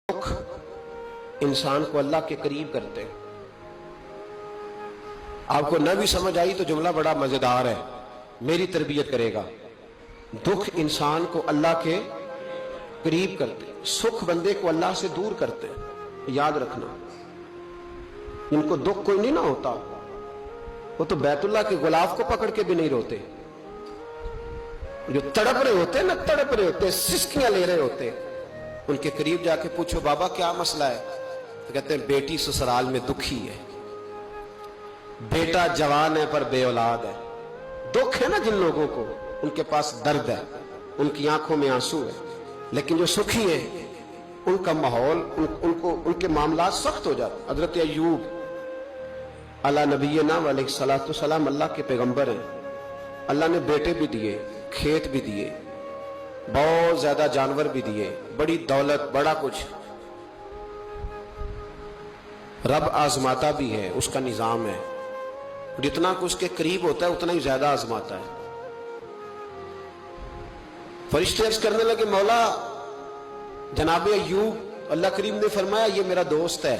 दुख इंसान को अल्लाह के करीब करते हैं। आपको न भी समझ आई तो जुमला बड़ा मजेदार है, मेरी तरबियत करेगा। दुख इंसान को अल्लाह के करीब करते, सुख बंदे को अल्लाह से दूर करते। याद रखना, इनको दुख कोई नहीं ना होता, वो तो बैतुल्लाह के गुलाब को पकड़ के भी नहीं रोते। जो तड़प रहे होते ना, तड़प रहे होते, सिसकियां ले रहे होते, उनके करीब जाके पूछो बाबा क्या मसला है, तो कहते हैं बेटी ससुराल में दुखी है, बेटा जवान है पर बेऔलाद है। दुख है ना जिन लोगों को, उनके पास दर्द है, उनकी आंखों में आंसू है। लेकिन जो सुखी है उनका माहौल, उनको उनके मामला सख्त हो जाते। हजरत अय्यूब अला नबीना अलैहिस्सलातु वस्सलाम अल्लाह के पैगंबर हैं। अल्लाह ने बेटे भी दिए, खेत भी दिए, बहुत ज्यादा जानवर भी दिए, बड़ी दौलत, बड़ा कुछ। रब आजमाता भी है, उसका निजाम है। जितना कुछ उसके करीब होता है उतना ही ज्यादा आजमाता है। फरिश्ते अर्ज करने लगे मौला जनाब अय्यूब, अल्लाह करीम ने फरमाया ये मेरा दोस्त है,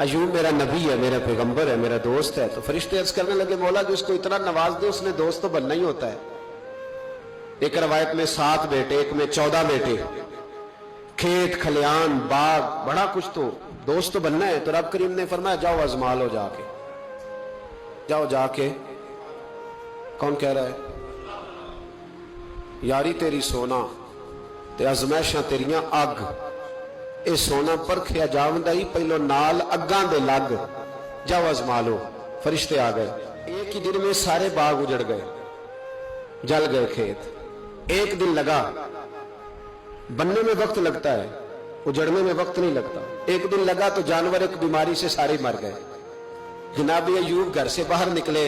अय्यूब मेरा नबी है, मेरा पैगंबर है, मेरा दोस्त है। तो फरिश्ते अर्ज करने लगे मौला जो उसको इतना नवाज दे उसने दोस्त तो बनना ही होता है। एक रवायत में 7 बेटे, एक में 14 बेटे, खेत खलियान बाग, बड़ा कुछ, तो दोस्त तो बनना है। तो रब करीम ने फरमाया जाओ आजमा लो, जाके जाओ, जाके। कौन कह रहा है? यारी तेरी सोना ते अजमैशां तेरियां अग, ये सोना परखिया जावंदा ही पहलो नाल अग्गां दे लग, जाओ आजमा लो। फरिश्ते आ गए, एक ही दिन में सारे बाग उजड़ गए, जल गए खेत। एक दिन लगा, बनने में वक्त लगता है, उजड़ने में वक्त नहीं लगता। एक दिन लगा तो जानवर एक बीमारी से सारे मर गए। जनाब अय्यूब घर से बाहर निकले,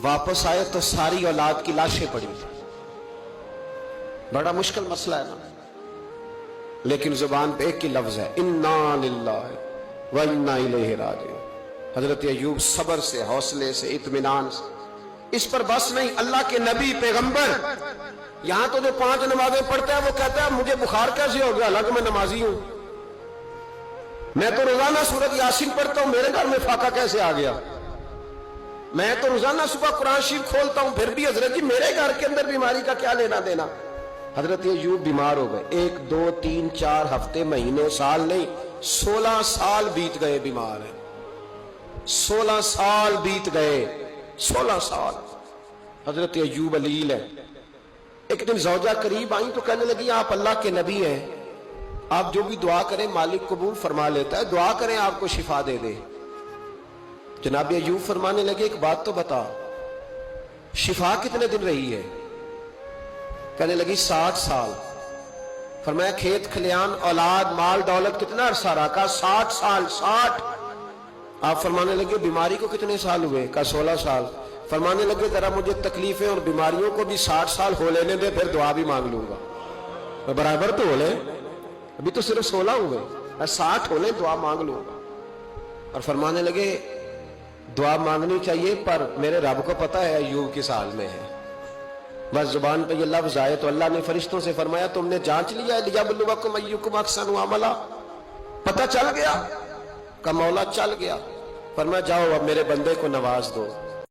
वापस आए तो सारी औलाद की लाशें पड़ी। बड़ा मुश्किल मसला है ना, लेकिन जुबान पे एक ही लफ्ज है, इन्ना लिल्लाहि व इन्ना इलैहि राजिऊन। हजरत अय्यूब सब्र से, हौसले से, इत्मीनान से, इस पर बस नहीं, अल्लाह के नबी पैगंबर। यहां तो जो 5 नमाजें पढ़ता है वो कहता है मुझे बुखार कैसे हो गया, हालांकि मैं नमाजी हूं। मैं तो रोजाना सूरत यासीन पढ़ता हूं, मेरे घर में फाका कैसे आ गया। मैं तो रोजाना सुबह कुरान शरीफ खोलता हूं, फिर भी हजरत जी मेरे घर के अंदर बीमारी का क्या लेना देना। हजरत अय्यूब बीमार हो गए, 1 2 3 4 हफ्ते, महीने, साल नहीं, 16 साल बीत गए बीमार है। 16 साल बीत गए, 16 साल। हजरत अय्यूब अलील है। एक दिन जौजा करीब आई तो कहने लगी आप अल्लाह के नबी हैं, आप जो भी दुआ करें मालिक कबूल फरमा लेता है, दुआ करें आपको शिफा दे दे। जनाब अय्यूब फरमाने लगे एक बात तो बता, शिफा कितने दिन रही है? कहने लगी 60 साल। फरमाया खेत खलियान औलाद माल दौलत कितना अरसा रहा? कहा 60 साल। 60। आप फरमाने लगे बीमारी को कितने साल हुए? कहा 16 साल। फरमाने लगे जरा मुझे तकलीफें और बीमारियों को भी 60 साल हो लेने दे, फिर दुआ भी मांग लूंगा। बराबर तो हो ले, अभी तो सिर्फ 16 हुए, 60 होने दुआ मांग लूंगा। और फरमाने लगे दुआ मांगनी चाहिए पर मेरे रब को पता है अय्यूब किस हाल में है। बस जुबान पे ये लफ्ज आए तो अल्लाह ने फरिश्तों से फरमाया तुमने जांच लिया है, लियबलुवकुम अय्युकुम अहसनु अमला, पता चल गया? का मौला चल गया। फरमाया जाओ अब मेरे बंदे को नवाज दो।